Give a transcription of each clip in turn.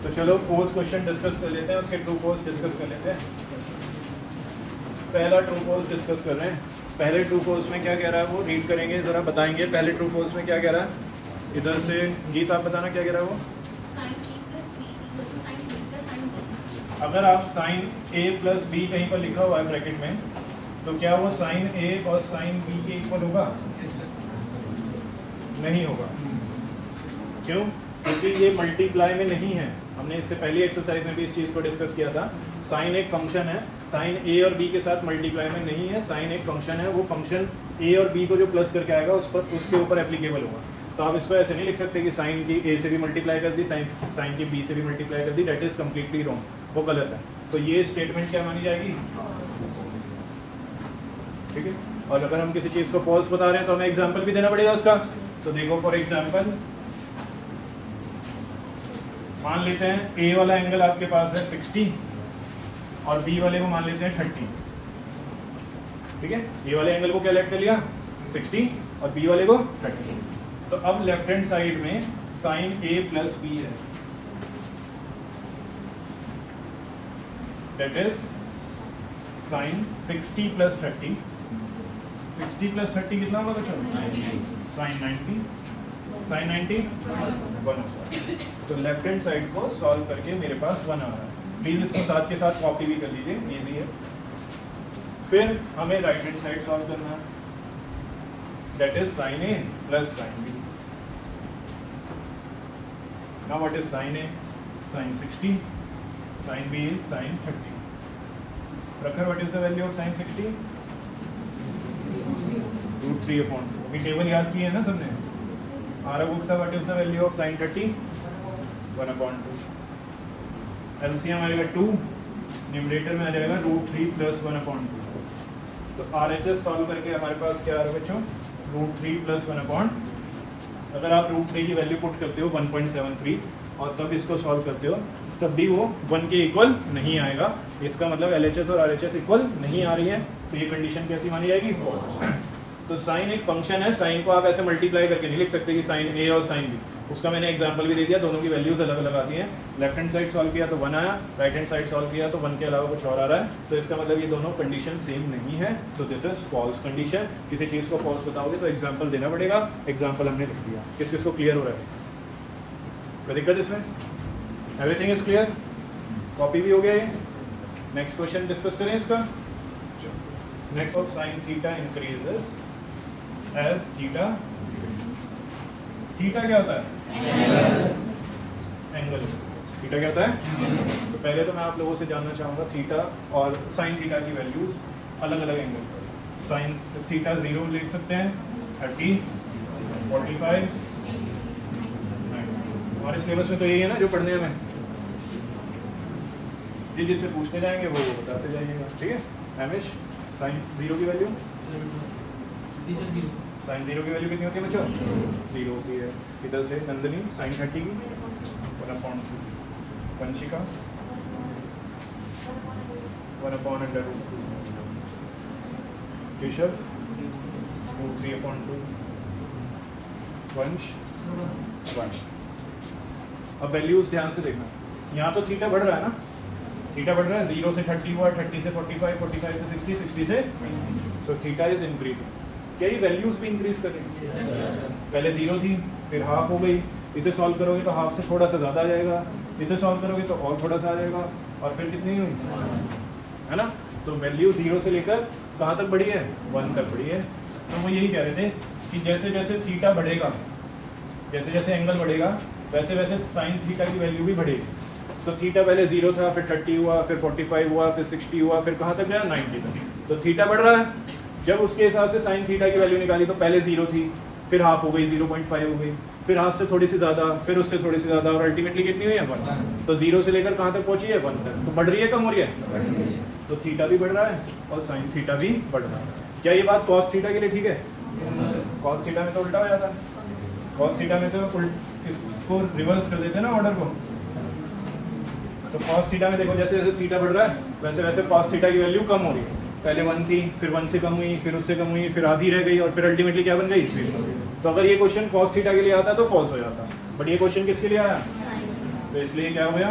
तो चलो fourth question discuss कर लेते हैं, उसके ट्रू फॉल्स डिस्कस कर लेते हैं। पहला ट्रू फॉल्स डिस्कस कर रहे हैं। पहले ट्रू फॉल्स में क्या कह रहा है वो रीड करेंगे, ज़रा बताएंगे। पहले ट्रू फॉल्स में क्या कह रहा है, इधर से गीत आप बताना क्या कह रहा है वो। अगर आप साइन a प्लस बी कहीं पर लिखा हुआ है ब्रैकेट में, तो क्या वो साइन a और साइन b के इक्वल होगा? नहीं होगा। क्यों? क्योंकि ये मल्टीप्लाई में नहीं है। हमने इससे पहली एक्सरसाइज में भी इस चीज़ को डिस्कस किया था। साइन एक फंक्शन है, साइन a और b के साथ मल्टीप्लाई में नहीं है। साइन एक फंक्शन है, वो फंक्शन a और b को जो प्लस करके आएगा उस पर उसके ऊपर एप्लीकेबल होगा। तो आप इसको ऐसे नहीं लिख सकते कि साइन की a से भी मल्टीप्लाई कर दी, साइन की b से भी मल्टीप्लाई कर दी। डेट इज़ कम्प्लीटली रॉन्ग, वो गलत है। तो ये स्टेटमेंट क्या मानी जाएगी? ठीक है। और अगर हम किसी चीज़ को फॉल्स बता रहे हैं तो हमें एग्जाम्पल भी देना पड़ेगा उसका। तो देखो फॉर एग्जाम्पल मान लेते हैं a वाला एंगल आपके पास है 60 और b वाले को मान लेते हैं 30। ठीक है, a वाले एंगल को क्या लेट कर लिया 60 और b वाले को 30। तो अब लेफ्ट हैंड साइड में साइन a प्लस b है, that is sign 60 plus 30। 60 plus 30 कितना होगा बच्चों? साइन 90। साइन 90 1। तो लेफ्ट हैंड साइड को सॉल्व करके मेरे पास 1 आ रहा है। प्लीज इसको साथ के साथ कॉपी भी कर लीजिए, इजी है। फिर हमें राइट हैंड साइड सॉल्व करना है, that is sine a plus sine b। Now what is sine a? Sine 60, sine b is sine 30। रखर what is the value of sine 60? √3/2। अभी टेबल याद की है ना सबने? Aara Gupta what is the value of sine 30? 1/2। LCM आएगा 2, numerator में आ जाएगा √3 प्लस 1/2। तो आरएचएस सॉल्व करके हमारे पास क्या आ रहा है बच्चों? √3 प्लस 1/2। अगर आप √3 की वैल्यू पुट करते हो 1.73 और तब इसको सॉल्व करते हो, तब भी वो 1 के इक्वल नहीं आएगा। इसका मतलब एलएचएस और आरएचएस इक्वल नहीं आ रही है। तो ये कंडीशन कैसी मानी जाएगी? तो साइन एक फंक्शन है, साइन को आप ऐसे मल्टीप्लाई करके नहीं लिख सकते कि साइन a और साइन b। उसका मैंने एग्जांपल भी दे दिया, दोनों की वैल्यूज अलग अलग आती हैं। लेफ्ट हैंड साइड सॉल्व किया तो 1 आया, राइट हैंड साइड सॉल्व किया तो 1 के अलावा कुछ और आ रहा है। तो इसका मतलब ये दोनों कंडीशन सेम नहीं है। So this is false condition. किसी चीज़ को फॉल्स बताओगे तो एग्जाम्पल देना पड़ेगा। एग्जाम्पल हमने लिख दिया। किस किस को क्लियर हो रहा है? कोई दिक्कत इसमें? Everything is clear? कॉपी भी हो गया ये। नेक्स्ट क्वेश्चन डिस्कस करें इसका। Next of sine theta increases as theta. Theta क्या होता है? एंगल। थीटा क्या होता है? तो पहले तो मैं आप लोगों से जानना चाहूँगा थीटा और साइन थीटा की वैल्यूज अलग अलग एंगल पर। साइन थीटा 0 लिख सकते हैं, 30, 45। हमारे सिलेबस में तो यही है ना जो पढ़ने हमें। जिससे पूछते जाएंगे वो बताते जाइएगा। ठीक है हमेश? साइन 0 की वैल्यू, साइन 0 की वैल्यू कितनी होती है बच्चों? 0 होती है। इधर से नंदनी साइन 30 की 1/2, वंशिका 1/√2, केशव √3/2, वंश 1। अब वैल्यूज ध्यान से देखना। यहाँ तो थीटा बढ़ रहा है ना, थीटा बढ़ रहा है। 0 से 30 हुआ, 30 से 45, 45 से 60, 60 से सो थीटा इज इंक्रीजिंग। क्या ये वैल्यूज भी इंक्रीज कर रही है? पहले 0 थी, फिर हाफ हो गई। इसे सॉल्व करोगे तो हाफ से थोड़ा सा ज़्यादा आ जाएगा, इसे सॉल्व करोगे तो और थोड़ा सा आ जाएगा, और फिर कितनी हुई? है ना? तो वैल्यू 0 से लेकर कहाँ तक बढ़ी है? 1 तक बढ़ी है। तो वो यही कह रहे थे कि जैसे जैसे थीटा बढ़ेगा, जैसे जैसे एंगल बढ़ेगा, वैसे वैसे साइन थीटा की वैल्यू भी बढ़ेगी। तो थीटा पहले 0 था, फिर 30 हुआ, फिर 45 हुआ, फिर 60 हुआ, फिर कहाँ तक गया? 90 तक। तो थीटा बढ़ रहा है। जब उसके हिसाब से साइन थीटा की वैल्यू निकाली तो पहले 0 थी, फिर हाफ हो गई, 0.5 हो गई, फिर हाफ से थोड़ी सी ज़्यादा, फिर उससे थोड़ी सी ज़्यादा, और अल्टीमेटली कितनी हुई है? 1। तो 0 से लेकर कहाँ तक पहुँची है? 1 तक। तो बढ़ रही है, कम हो रही है? तो थीटा भी बढ़ रहा है और साइन थीटा भी बढ़ रहा है। क्या ये बात कॉस थीटा के लिए ठीक है? कॉस थीटा में तो उल्टा हो जाता है। कॉस थीटा में तो इसको रिवर्स कर देते हैं ना ऑर्डर को। तो कॉस थीटा में देखो जैसे जैसे थीटा बढ़ रहा है वैसे वैसे कॉस थीटा की वैल्यू कम हो रही है। पहले 1 थी, फिर 1 से कम हुई, फिर उससे कम हुई, फिर आधी रह गई, और फिर अल्टीमेटली क्या बन गई? 3। तो अगर ये क्वेश्चन कॉस थीटा के लिए आता तो फॉल्स हो जाता, बट ये क्वेश्चन किसके लिए आया? तो इसलिए क्या हो गया,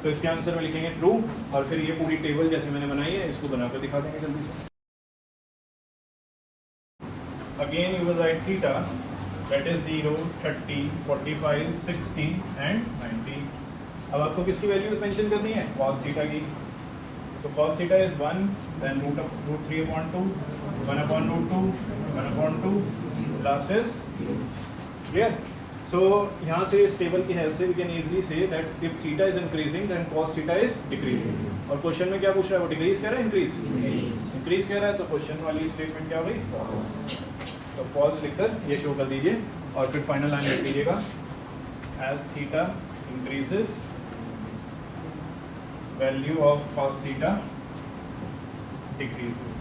तो इसके आंसर में लिखेंगे ट्रू, और फिर ये पूरी टेबल जैसे मैंने बनाई है इसको बनाकर दिखा देंगे जल्दी से। Again you will write theta, that is 0, 30, 45, 60 and 90। अब आपको किसकी वैल्यूज मेंशन करनी है, cos थीटा की। So cos theta is 1, then root 3 upon 2, 1 upon root 2, 1 upon 2, last is clear. So यहाँ से इस टेबल की हेल्प से we can easily say that if theta is increasing then cos theta is decreasing। और question में क्या पूछ रहा है, वो डिक्रीज कह रहा है इंक्रीज, इंक्रीज कह रहा है, तो क्वेश्चन वाली स्टेटमेंट क्या हो गई, फॉल्स। तो फॉल्स लिखकर ये शो कर दीजिए और फिर फाइनल लाइन लिख दीजिएगा, as theta increases value of cos theta decreases,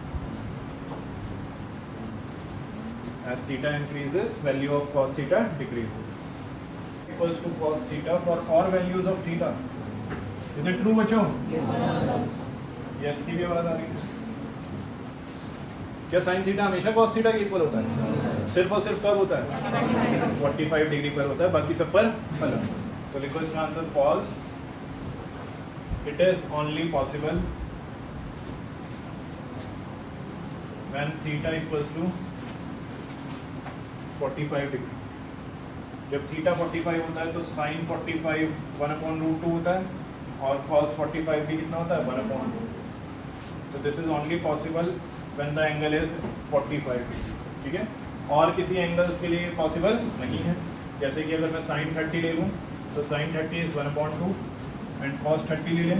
as theta increases value of cos theta decreases, equals to cos theta for all values of theta। is it true बच्चों? yes की भी आवाज आ रही है। क्या sin theta हमेशा cos theta के equal होता है? सिर्फ और सिर्फ कब होता है, 45 डिग्री पर होता है, बाकी सब पर अलग। तो लिखो इसका answer false. It is only possible when theta equals to 45 degree। जब थीटा 45 होता है तो sin 45 1 upon root 2 होता है, और cos 45 भी कितना होता है, 1 upon 2। तो this is only possible when the angle is 45 degree, ठीक है। और किसी एंगल्स के लिए पॉसिबल नहीं है, जैसे कि अगर मैं sin 30 ले लूँ तो sin 30 is 1 upon 2 and cos 30 ले लें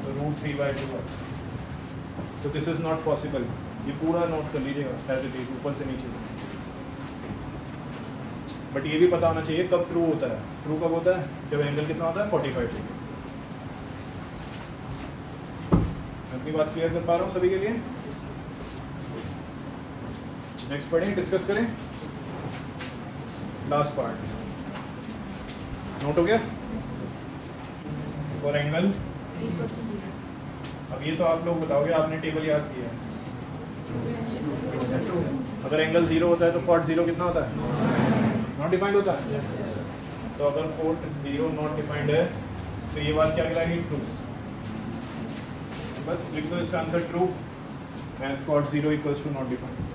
तो रूट 3/2। तो दिस इज नॉट पॉसिबल, ये पूरा नोट कर लीजिएगा एज इट इज ऊपर से नीचे। बट ये भी पता होना चाहिए कब ट्रू होता है, ट्रू कब होता है, जब एंगल कितना होता है, 45 डिग्री। अपनी बात क्लियर कर पा रहा हूँ सभी के लिए। नेक्स्ट पढ़ें, डिस्कस करें लास्ट पार्ट। नोट हो गया फॉर एंगल। अब ये तो आप लोग बताओगे, आपने टेबल याद किया है। अगर एंगल 0 होता है तो कॉट 0 कितना होता है, नॉट डिफाइंड होता है। तो अगर कॉट 0 नॉट डिफाइंड है तो ये बात क्या कहलाएगी, ट्रू। बस लिख दो इसका answer true, as cot 0 equals to not defined.